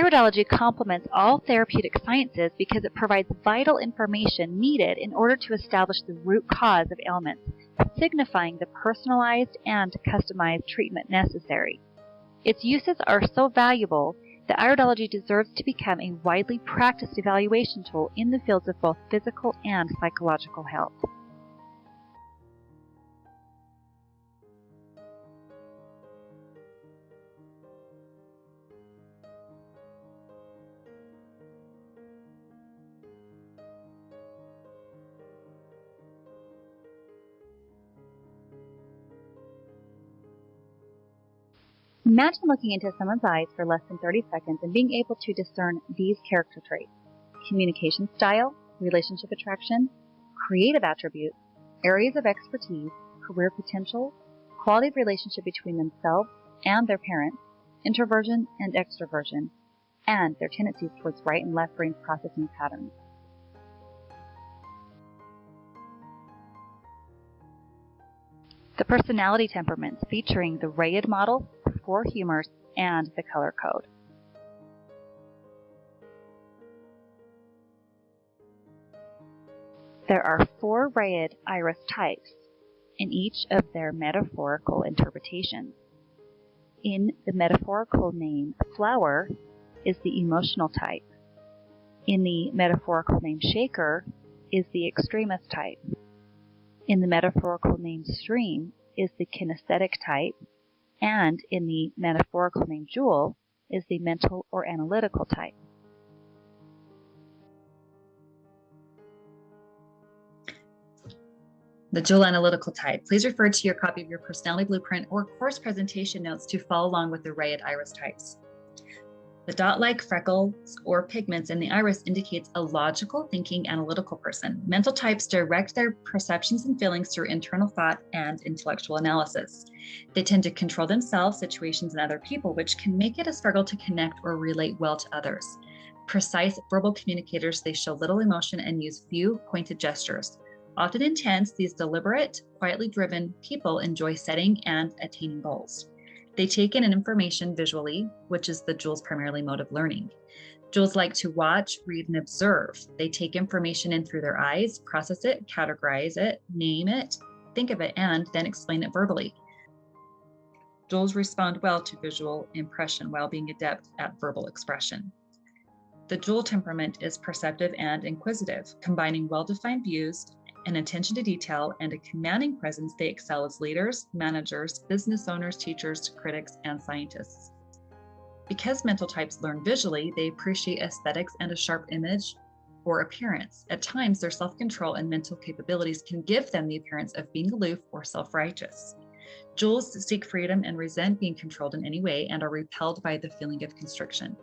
Iridology complements all therapeutic sciences because it provides vital information needed in order to establish the root cause of ailments, signifying the personalized and customized treatment necessary. Its uses are so valuable that Iridology deserves to become a widely practiced evaluation tool in the fields of both physical and psychological health. Imagine looking into someone's eyes for less than 30 seconds and being able to discern these character traits: communication style, relationship attraction, creative attributes, areas of expertise, career potential, quality of relationship between themselves and their parents, introversion and extroversion, and their tendencies towards right and left brain processing patterns. The personality temperaments featuring the Rayid model, the 4 humors, and the color code. There are 4 Rayid iris types in each of their metaphorical interpretations. In the metaphorical name flower is the emotional type. In the metaphorical name shaker is the extremist type. In the metaphorical name stream is the kinesthetic type, and in the metaphorical name jewel is the mental or analytical type. The Jewel Analytical type. Please refer to your copy of your personality blueprint or course presentation notes to follow along with the Rayid iris types. The dot-like freckles or pigments in the iris indicates a logical, thinking, analytical person. Mental types direct their perceptions and feelings through internal thought and intellectual analysis. They tend to control themselves, situations, and other people, which can make it a struggle to connect or relate well to others. Precise verbal communicators, they show little emotion and use few pointed gestures. Often intense, these deliberate, quietly driven people enjoy setting and attaining goals. They take in information visually, which is the Jewel's primarily mode of learning. Jewels like to watch, read, and observe. They take information in through their eyes, process it, categorize it, name it, think of it, and then explain it verbally. Jewels respond well to visual impression while being adept at verbal expression. The Jewel temperament is perceptive and inquisitive, combining well-defined views, an attention to detail, and a commanding presence. They excel as leaders, managers, business owners, teachers, critics, and scientists. Because mental types learn visually, they appreciate aesthetics and a sharp image or appearance. At times, their self-control and mental capabilities can give them the appearance of being aloof or self-righteous. Jewels seek freedom and resent being controlled in any way and are repelled by the feeling of constriction.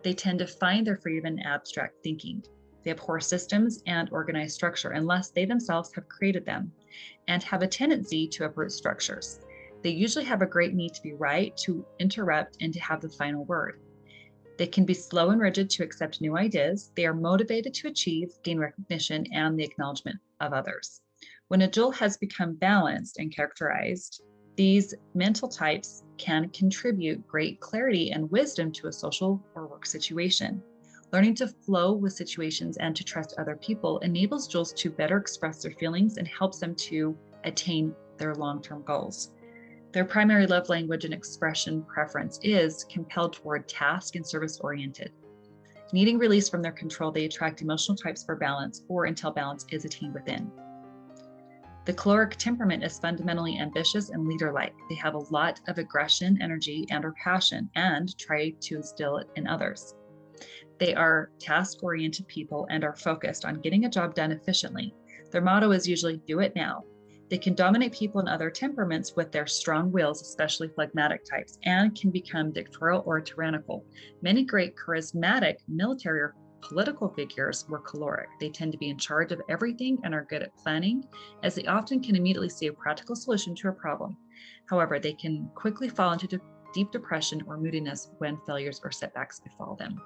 They tend to find their freedom in abstract thinking. They abhor systems and organized structure unless they themselves have created them, and have a tendency to uproot structures. They usually have a great need to be right, to interrupt, and to have the final word. They can be slow and rigid to accept new ideas. They are motivated to achieve, gain recognition, and the acknowledgement of others. When a Jewel has become balanced and characterized, these mental types can contribute great clarity and wisdom to a social or work situation. Learning to flow with situations and to trust other people enables Jewels to better express their feelings and helps them to attain their long-term goals. Their primary love language and expression preference is compelled toward task and service-oriented. Needing release from their control, they attract emotional types for balance or until balance is attained within. The choleric temperament is fundamentally ambitious and leader-like. They have a lot of aggression, energy, and or passion, and try to instill it in others. They are task-oriented people and are focused on getting a job done efficiently. Their motto is usually "do it now." They can dominate people in other temperaments with their strong wills, especially phlegmatic types, and can become dictatorial or tyrannical. Many great charismatic military or political figures were choleric. They tend to be in charge of everything and are good at planning, as they often can immediately see a practical solution to a problem. However, they can quickly fall into deep depression or moodiness when failures or setbacks befall them.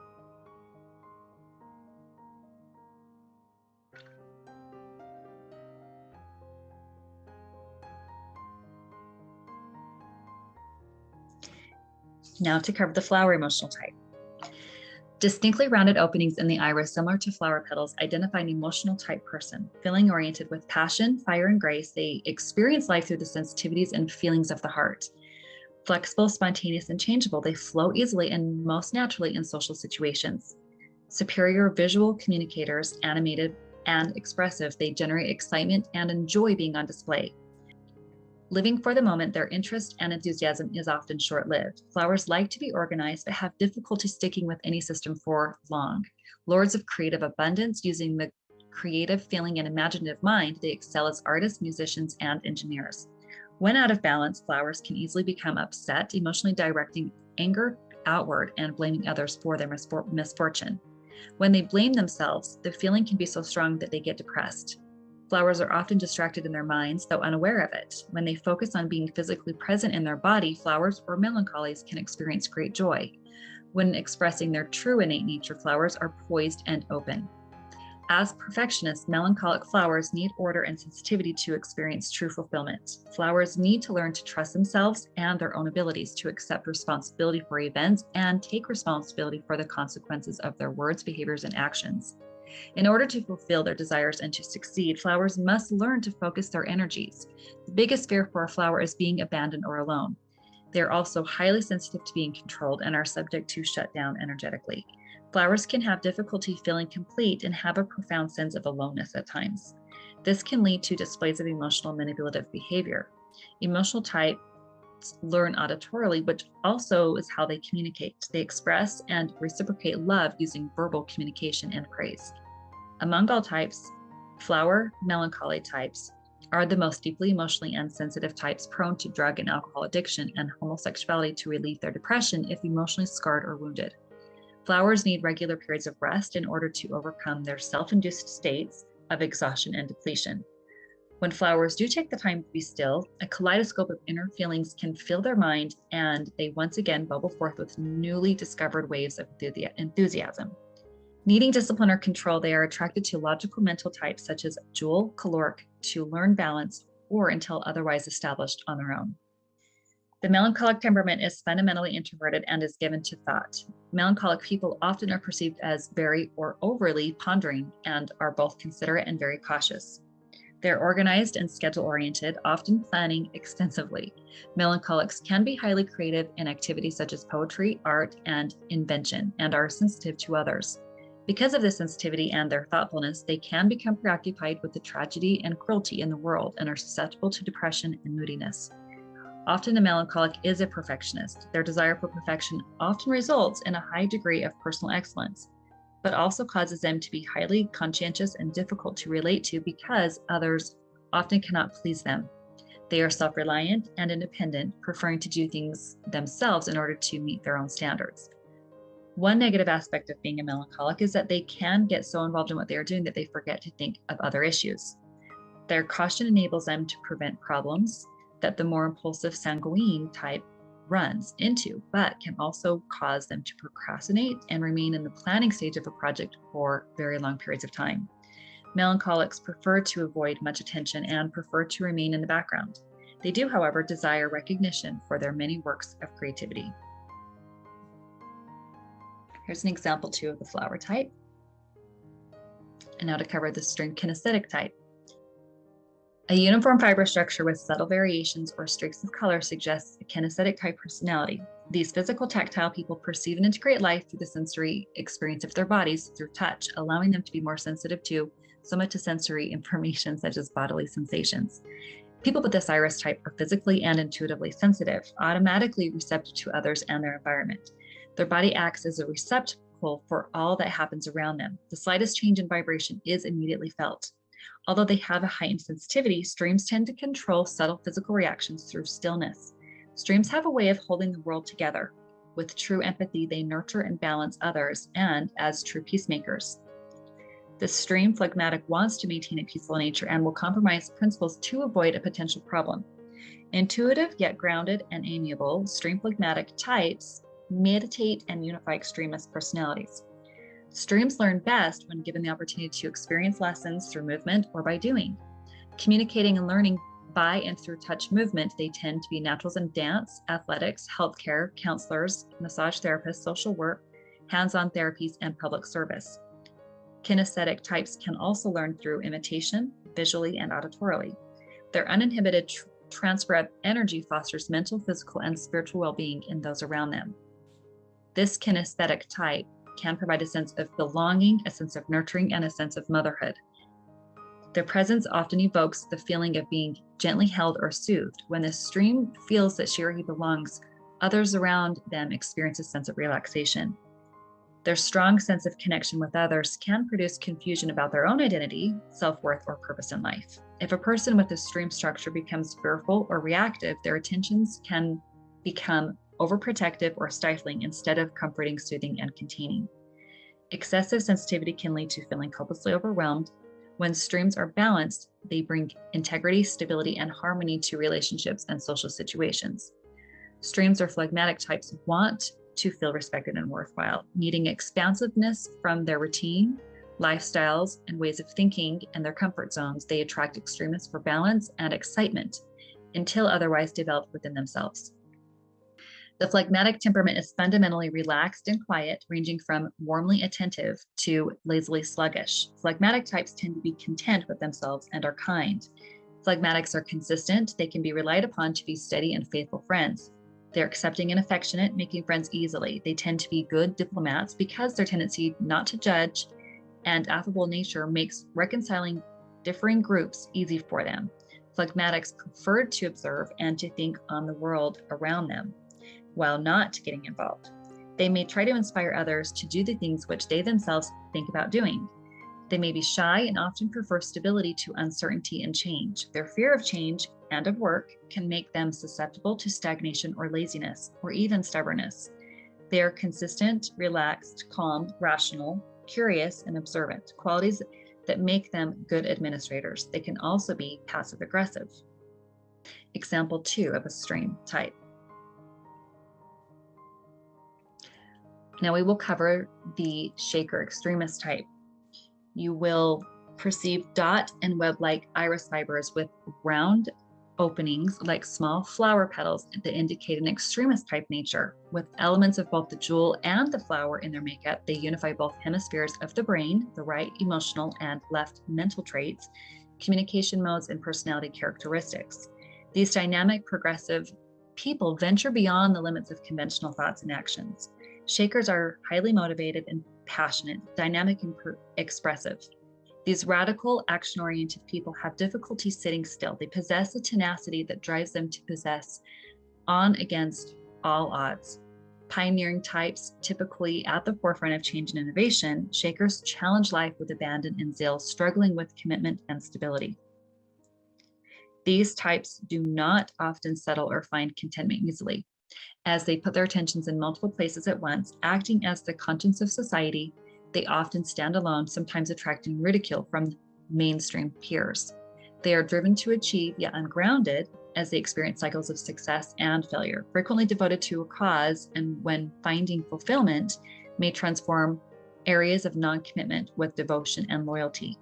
Now to cover the flower emotional type. Distinctly rounded openings in the iris, similar to flower petals, identify an emotional type person, feeling oriented with passion, fire, and grace. They experience life through the sensitivities and feelings of the heart. Flexible, spontaneous, and changeable, they flow easily and most naturally in social situations. Superior visual communicators, animated and expressive, they generate excitement and enjoy being on display. Living for the moment, their interest and enthusiasm is often short-lived. Flowers like to be organized, but have difficulty sticking with any system for long. Lords of creative abundance, using the creative, feeling, and imaginative mind, they excel as artists, musicians, and engineers. When out of balance, flowers can easily become upset, emotionally directing anger outward and blaming others for their misfortune. When they blame themselves, the feeling can be so strong that they get depressed. Flowers are often distracted in their minds, though unaware of it. When they focus on being physically present in their body, flowers or melancholies can experience great joy. When expressing their true innate nature, flowers are poised and open. As perfectionists, melancholic flowers need order and sensitivity to experience true fulfillment. Flowers need to learn to trust themselves and their own abilities, to accept responsibility for events and take responsibility for the consequences of their words, behaviors, and actions. In order to fulfill their desires and to succeed, flowers must learn to focus their energies. The biggest fear for a flower is being abandoned or alone. They are also highly sensitive to being controlled and are subject to shut down energetically. Flowers can have difficulty feeling complete and have a profound sense of aloneness at times. This can lead to displays of emotional manipulative behavior. Emotional types learn auditorily, which also is how they communicate. They express and reciprocate love using verbal communication and praise. Among all types, flower melancholy types are the most deeply emotionally and sensitive types, prone to drug and alcohol addiction and homosexuality to relieve their depression if emotionally scarred or wounded. Flowers need regular periods of rest in order to overcome their self-induced states of exhaustion and depletion. When flowers do take the time to be still, a kaleidoscope of inner feelings can fill their mind, and they once again bubble forth with newly discovered waves of enthusiasm. Needing discipline or control, they are attracted to logical mental types such as jewel, caloric, to learn balance, or until otherwise established on their own. The melancholic temperament is fundamentally introverted and is given to thought. Melancholic people often are perceived as very or overly pondering and are both considerate and very cautious. They're organized and schedule-oriented, often planning extensively. Melancholics can be highly creative in activities such as poetry, art, and invention, and are sensitive to others. Because of this sensitivity and their thoughtfulness, they can become preoccupied with the tragedy and cruelty in the world and are susceptible to depression and moodiness. Often a melancholic is a perfectionist. Their desire for perfection often results in a high degree of personal excellence, but also causes them to be highly conscientious and difficult to relate to because others often cannot please them. They are self-reliant and independent, preferring to do things themselves in order to meet their own standards. One negative aspect of being a melancholic is that they can get so involved in what they are doing that they forget to think of other issues. Their caution enables them to prevent problems that the more impulsive sanguine type runs into, but can also cause them to procrastinate and remain in the planning stage of a project for very long periods of time. Melancholics prefer to avoid much attention and prefer to remain in the background. They do, however, desire recognition for their many works of creativity. Here's an example 2 of the flower type. And now to cover the string kinesthetic type. A uniform fiber structure with subtle variations or streaks of color suggests a kinesthetic type personality. These physical tactile people perceive and integrate life through the sensory experience of their bodies through touch, allowing them to be more sensitive to somatosensory information such as bodily sensations. People with this iris type are physically and intuitively sensitive, automatically receptive to others and their environment. Their body acts as a receptacle for all that happens around them. The slightest change in vibration is immediately felt. Although they have a heightened sensitivity, streams tend to control subtle physical reactions through stillness. Streams have a way of holding the world together. With true empathy, they nurture and balance others, and as true peacemakers. The stream phlegmatic wants to maintain a peaceful nature and will compromise principles to avoid a potential problem. Intuitive yet grounded and amiable, stream phlegmatic types meditate and unify extremist personalities. Streams learn best when given the opportunity to experience lessons through movement or by doing. Communicating and learning by and through touch movement, they tend to be naturals in dance, athletics, healthcare, counselors, massage therapists, social work, hands-on therapies, and public service. Kinesthetic types can also learn through imitation, visually and auditorily. Their uninhibited transfer of energy fosters mental, physical, and spiritual well-being in those around them. This kinesthetic type can provide a sense of belonging, a sense of nurturing, and a sense of motherhood. Their presence often evokes the feeling of being gently held or soothed. When the stream feels that she or he belongs, others around them experience a sense of relaxation. Their strong sense of connection with others can produce confusion about their own identity, self-worth, or purpose in life. If a person with a stream structure becomes fearful or reactive, their attentions can become overprotective or stifling instead of comforting, soothing, and containing. Excessive sensitivity can lead to feeling hopelessly overwhelmed. When streams are balanced, they bring integrity, stability, and harmony to relationships and social situations. Streams or phlegmatic types want to feel respected and worthwhile, needing expansiveness from their routine, lifestyles, and ways of thinking and their comfort zones. They attract extremists for balance and excitement until otherwise developed within themselves. The phlegmatic temperament is fundamentally relaxed and quiet, ranging from warmly attentive to lazily sluggish. Phlegmatic types tend to be content with themselves and are kind. Phlegmatics are consistent. They can be relied upon to be steady and faithful friends. They're accepting and affectionate, making friends easily. They tend to be good diplomats because their tendency not to judge and affable nature makes reconciling differing groups easy for them. Phlegmatics prefer to observe and to think on the world around them while not getting involved. They may try to inspire others to do the things which they themselves think about doing. They may be shy and often prefer stability to uncertainty and change. Their fear of change and of work can make them susceptible to stagnation or laziness, or even stubbornness. They are consistent, relaxed, calm, rational, curious, and observant, qualities that make them good administrators. They can also be passive-aggressive. Example 2 of a stream type. Now we will cover the shaker extremist type. You will perceive dot and web-like iris fibers with round openings like small flower petals that indicate an extremist type nature. With elements of both the jewel and the flower in their makeup, they unify both hemispheres of the brain, the right emotional and left mental traits, communication modes, and personality characteristics. These dynamic, progressive people venture beyond the limits of conventional thoughts and actions. Shakers are highly motivated and passionate, dynamic and expressive. These radical, action-oriented people have difficulty sitting still. They possess a tenacity that drives them to possess on against all odds. Pioneering types, typically at the forefront of change and innovation, shakers challenge life with abandon and zeal, struggling with commitment and stability. These types do not often settle or find contentment easily, as they put their attentions in multiple places at once, acting as the conscience of society. They often stand alone, sometimes attracting ridicule from mainstream peers. They are driven to achieve, yet ungrounded, as they experience cycles of success and failure, frequently devoted to a cause, and when finding fulfillment, may transform areas of non-commitment with devotion and loyalty.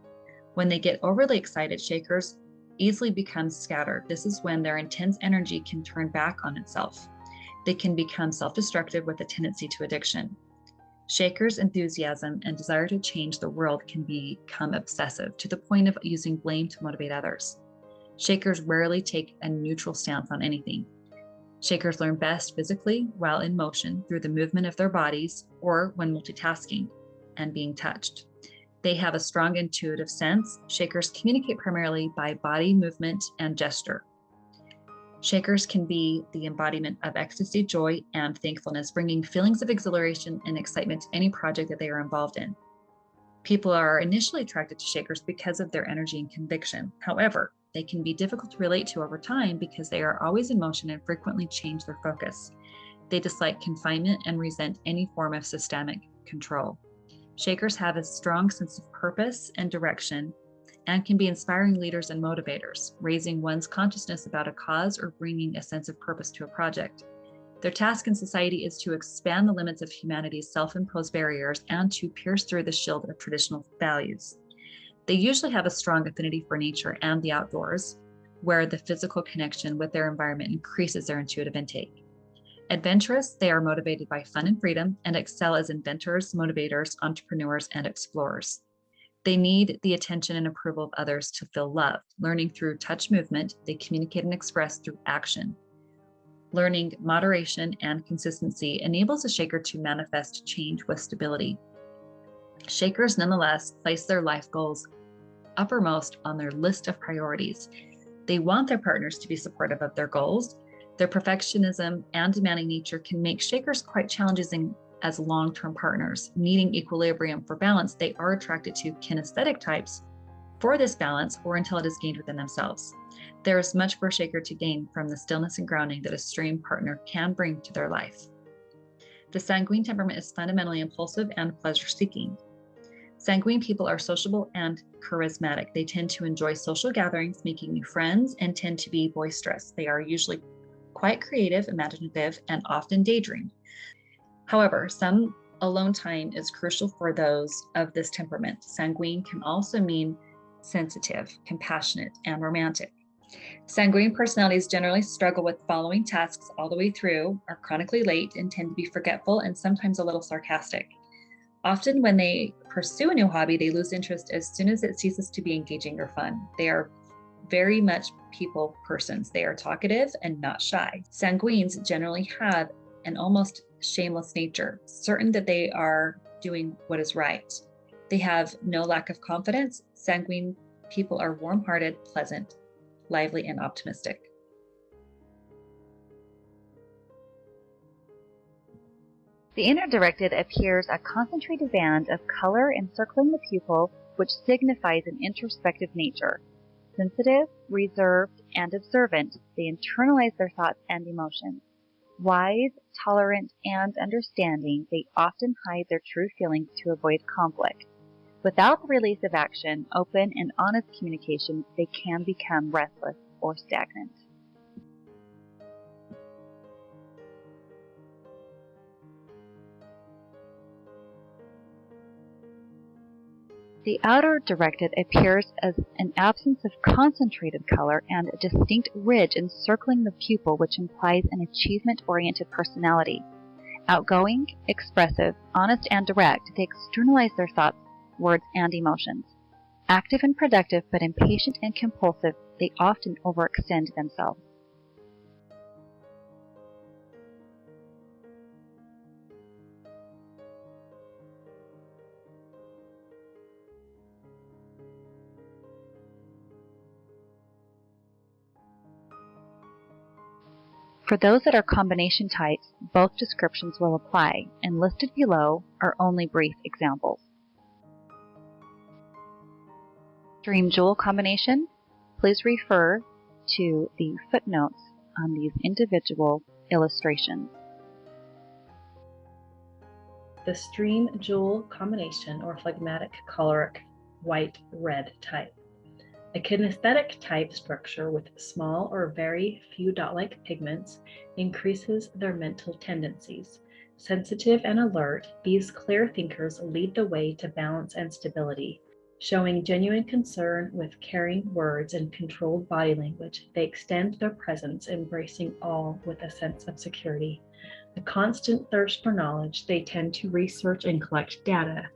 When they get overly excited, shakers easily become scattered. This is when their intense energy can turn back on itself. They can become self-destructive with a tendency to addiction. Shakers' enthusiasm and desire to change the world can become obsessive to the point of using blame to motivate others. Shakers rarely take a neutral stance on anything. Shakers learn best physically while in motion through the movement of their bodies or when multitasking and being touched. They have a strong intuitive sense. Shakers communicate primarily by body movement and gesture. Shakers can be the embodiment of ecstasy, joy, and thankfulness, bringing feelings of exhilaration and excitement to any project that they are involved in. People are initially attracted to shakers because of their energy and conviction. However, they can be difficult to relate to over time because they are always in motion and frequently change their focus. They dislike confinement and resent any form of systemic control. Shakers have a strong sense of purpose and direction and can be inspiring leaders and motivators, raising one's consciousness about a cause or bringing a sense of purpose to a project. Their task in society is to expand the limits of humanity's self-imposed barriers and to pierce through the shield of traditional values. They usually have a strong affinity for nature and the outdoors, where the physical connection with their environment increases their intuitive intake. Adventurous, they are motivated by fun and freedom and excel as inventors, motivators, entrepreneurs, and explorers. They need the attention and approval of others to feel loved. Learning through touch movement, they communicate and express through action. Learning moderation and consistency enables a shaker to manifest change with stability. Shakers nonetheless place their life goals uppermost on their list of priorities. They want their partners to be supportive of their goals. Their perfectionism and demanding nature can make shakers quite challenging as long-term partners. Needing equilibrium for balance, they are attracted to kinesthetic types for this balance or until it is gained within themselves. There is much for a shaker to gain from the stillness and grounding that a stream partner can bring to their life. The sanguine temperament is fundamentally impulsive and pleasure-seeking. Sanguine people are sociable and charismatic. They tend to enjoy social gatherings, making new friends, and tend to be boisterous. They are usually quite creative, imaginative, and often daydream. However, some alone time is crucial for those of this temperament. Sanguine can also mean sensitive, compassionate, and romantic. Sanguine personalities generally struggle with following tasks all the way through, are chronically late, and tend to be forgetful and sometimes a little sarcastic. Often when they pursue a new hobby, they lose interest as soon as it ceases to be engaging or fun. They are very much people persons. They are talkative and not shy. Sanguines generally have an almost shameless nature, certain that they are doing what is right. They have no lack of confidence. Sanguine people are warm-hearted, pleasant, lively, and optimistic. The inner directed appears a concentrated band of color encircling the pupil, which signifies an introspective nature. Sensitive, reserved, and observant, they internalize their thoughts and emotions. Wise, tolerant, and understanding, they often hide their true feelings to avoid conflict. Without the release of action, open and honest communication, they can become restless or stagnant. The outer directed appears as an absence of concentrated color and a distinct ridge encircling the pupil, which implies an achievement-oriented personality. Outgoing, expressive, honest, and direct, they externalize their thoughts, words, and emotions. Active and productive, but impatient and compulsive, they often overextend themselves. For those that are combination types, both descriptions will apply, and listed below are only brief examples. Dream jewel combination, please refer to the footnotes on these individual illustrations. The stream jewel combination or phlegmatic choleric white-red type. A kinesthetic type structure with small or very few dot-like pigments increases their mental tendencies. Sensitive and alert, these clear thinkers lead the way to balance and stability. Showing genuine concern with caring words and controlled body language, they extend their presence, embracing all with a sense of security. A constant thirst for knowledge, they tend to research and collect data.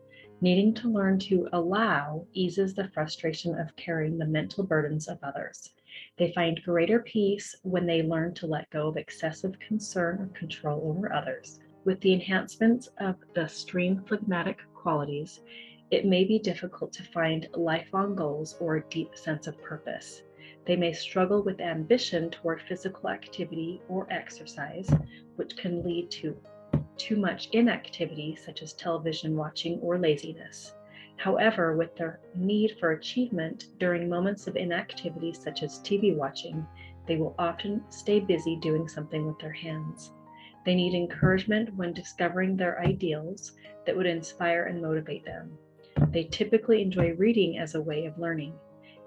Needing to learn to allow eases the frustration of carrying the mental burdens of others. They find greater peace when they learn to let go of excessive concern or control over others. With the enhancements of the stream phlegmatic qualities, it may be difficult to find lifelong goals or a deep sense of purpose. They may struggle with ambition toward physical activity or exercise, which can lead to too much inactivity, such as television watching or laziness. However, with their need for achievement during moments of inactivity, such as TV watching, they will often stay busy doing something with their hands. They need encouragement when discovering their ideals that would inspire and motivate them. They typically enjoy reading as a way of learning.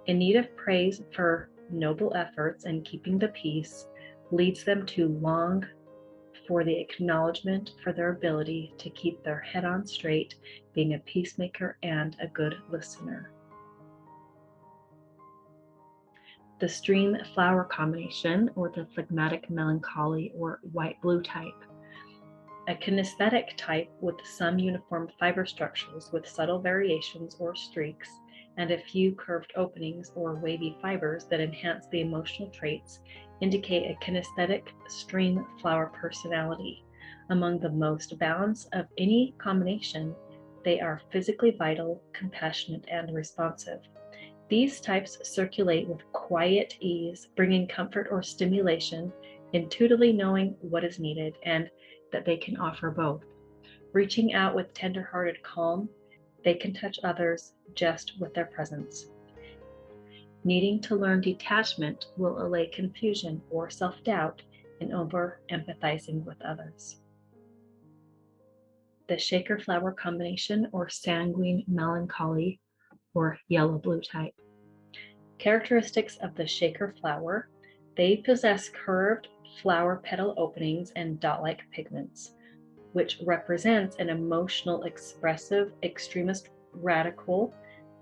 In need of praise for noble efforts and keeping the peace leads them to long for the acknowledgement for their ability to keep their head on straight, being a peacemaker and a good listener. The stream flower combination, or the phlegmatic melancholy or white-blue type. A kinesthetic type with some uniform fiber structures with subtle variations or streaks and a few curved openings or wavy fibers that enhance the emotional traits indicate a kinesthetic stream flower personality. Among the most balanced of any combination, they are physically vital, compassionate, and responsive. These types circulate with quiet ease, bringing comfort or stimulation, intuitively knowing what is needed and that they can offer both. Reaching out with tender-hearted calm, they can touch others just with their presence. Needing to learn detachment will allay confusion or self-doubt in over-empathizing with others. The shaker flower combination, or sanguine melancholy, or yellow-blue type. Characteristics of the shaker flower: they possess curved flower petal openings and dot-like pigments, which represents an emotional, expressive, extremist, radical,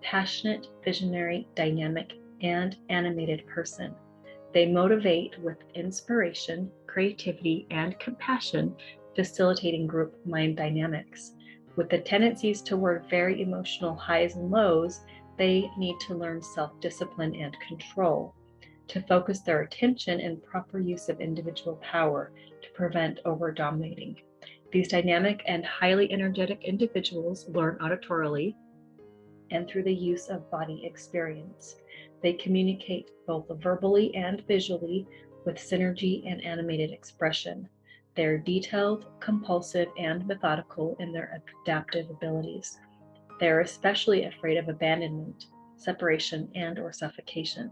passionate, visionary, dynamic, and animated person. They motivate with inspiration, creativity, and compassion, facilitating group mind dynamics. With the tendencies toward very emotional highs and lows, they need to learn self-discipline and control, to focus their attention and proper use of individual power to prevent over-dominating. These dynamic and highly energetic individuals learn auditorily and through the use of body experience. They communicate both verbally and visually with synergy and animated expression. They're detailed, compulsive, and methodical in their adaptive abilities. They're especially afraid of abandonment, separation, and/or suffocation.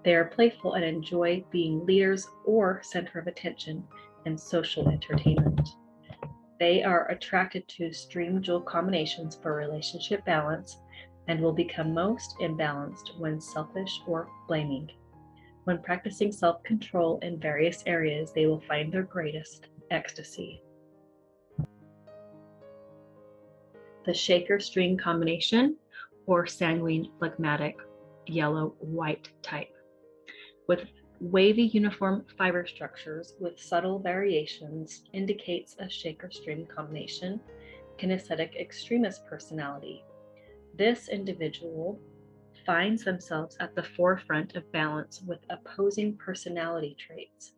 They are playful and enjoy being leaders or center of attention in social entertainment. They are attracted to stream jewel combinations for relationship balance and will become most imbalanced when selfish or blaming. When practicing self-control in various areas, they will find their greatest ecstasy. The shaker stream combination, or sanguine phlegmatic yellow-white type. With wavy uniform fiber structures with subtle variations, indicates a shaker stream combination, kinesthetic extremist personality. This individual finds themselves at the forefront of balance with opposing personality traits.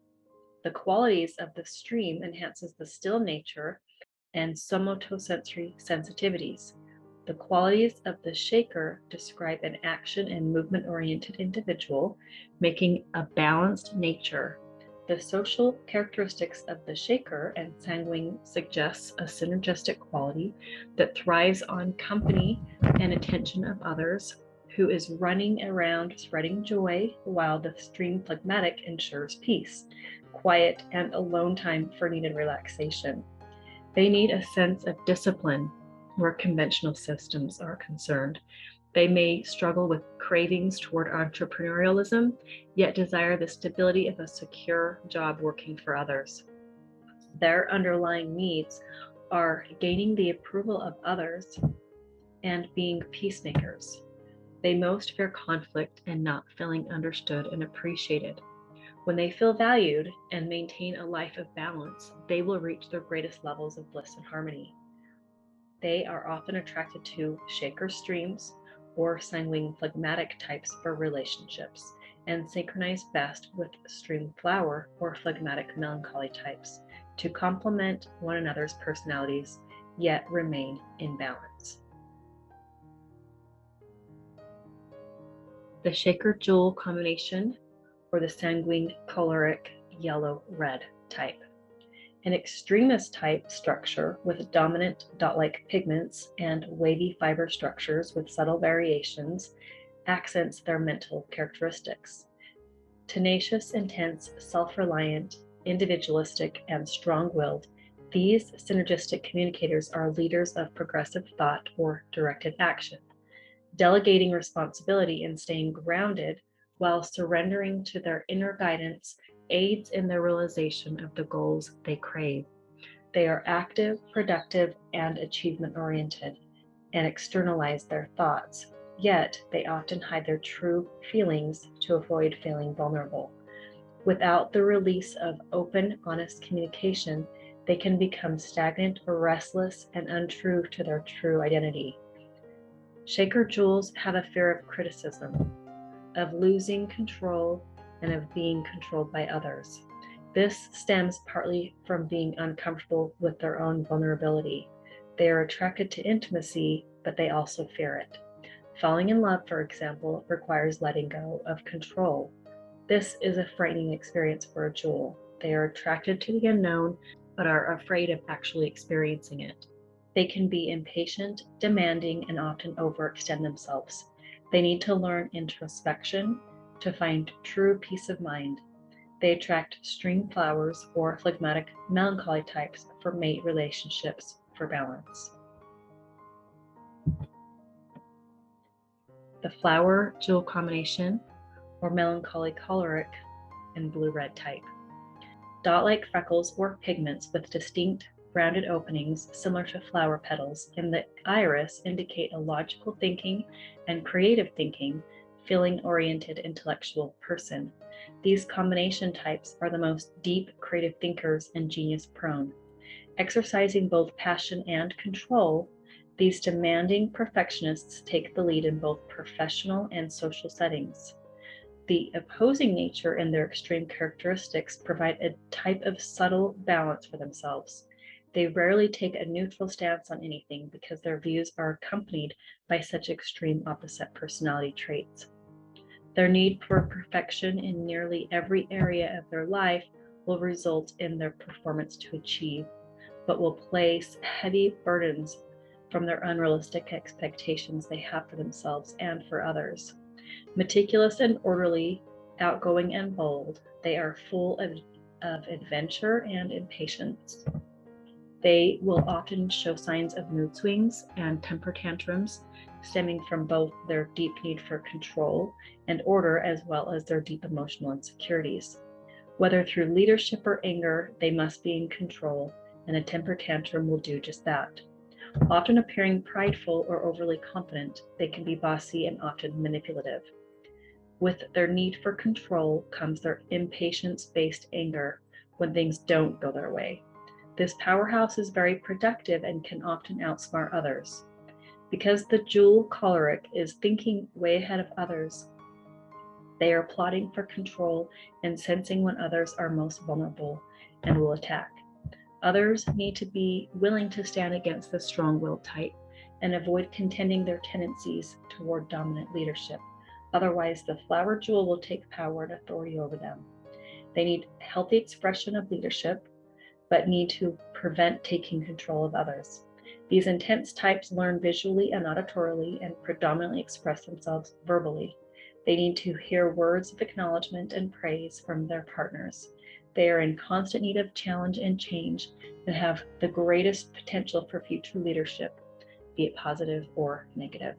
The qualities of the stream enhances the still nature and somatosensory sensitivities. The qualities of the shaker describe an action and movement-oriented individual, making a balanced nature. The social characteristics of the shaker and sanguine suggests a synergistic quality that thrives on company and attention of others, who is running around spreading joy, while the stream phlegmatic ensures peace, quiet, and alone time for needed relaxation. They need a sense of discipline where conventional systems are concerned. They may struggle with cravings toward entrepreneurialism, yet desire the stability of a secure job working for others. Their underlying needs are gaining the approval of others and being peacemakers. They most fear conflict and not feeling understood and appreciated. When they feel valued and maintain a life of balance, they will reach their greatest levels of bliss and harmony. They are often attracted to shaker streams or sanguine phlegmatic types for relationships, and synchronize best with stream flower or phlegmatic melancholy types to complement one another's personalities, yet remain in balance. The shaker jewel combination, or the sanguine choleric yellow-red type. An extremist type structure with dominant dot-like pigments and wavy fiber structures with subtle variations accents their mental characteristics. Tenacious, intense, self-reliant, individualistic, and strong-willed, these synergistic communicators are leaders of progressive thought or directed action, delegating responsibility and staying grounded while surrendering to their inner guidance aids in the realization of the goals they crave. They are active, productive, and achievement-oriented, and externalize their thoughts, Yet, they often hide their true feelings to avoid feeling vulnerable. Without the release of open, honest communication, they can become stagnant or restless and untrue to their true identity. Shaker jewels have a fear of criticism, of losing control, and of being controlled by others. This stems partly from being uncomfortable with their own vulnerability. They are attracted to intimacy, but they also fear it. Falling in love, for example, requires letting go of control. This is a frightening experience for a jewel. They are attracted to the unknown, but are afraid of actually experiencing it. They can be impatient, demanding, and often overextend themselves. They need to learn introspection to find true peace of mind. They attract stream flowers or phlegmatic melancholy types for mate relationships for balance. The flower jewel combination, or melancholy choleric and blue-red type. Dot-like freckles or pigments with distinct rounded openings similar to flower petals in the iris indicate a logical thinking and creative thinking, feeling-oriented intellectual person. These combination types are the most deep creative thinkers and genius-prone. Exercising both passion and control, these demanding perfectionists take the lead in both professional and social settings. The opposing nature and their extreme characteristics provide a type of subtle balance for themselves. They rarely take a neutral stance on anything because their views are accompanied by such extreme opposite personality traits. Their need for perfection in nearly every area of their life will result in their performance to achieve, but will place heavy burdens from their unrealistic expectations they have for themselves and for others. Meticulous and orderly, outgoing and bold, they are full of adventure and impatience. They will often show signs of mood swings and temper tantrums stemming from both their deep need for control and order as well as their deep emotional insecurities. Whether through leadership or anger, they must be in control, and a temper tantrum will do just that. Often appearing prideful or overly confident, they can be bossy and often manipulative. With their need for control comes their impatience-based anger when things don't go their way. This powerhouse is very productive and can often outsmart others. Because the jewel choleric is thinking way ahead of others, they are plotting for control and sensing when others are most vulnerable and will attack. Others need to be willing to stand against the strong-willed type and avoid contending their tendencies toward dominant leadership. Otherwise, the flower jewel will take power and authority over them. They need healthy expression of leadership, but need to prevent taking control of others. These intense types learn visually and auditorily and predominantly express themselves verbally. They need to hear words of acknowledgement and praise from their partners. They are in constant need of challenge and change and have the greatest potential for future leadership, be it positive or negative.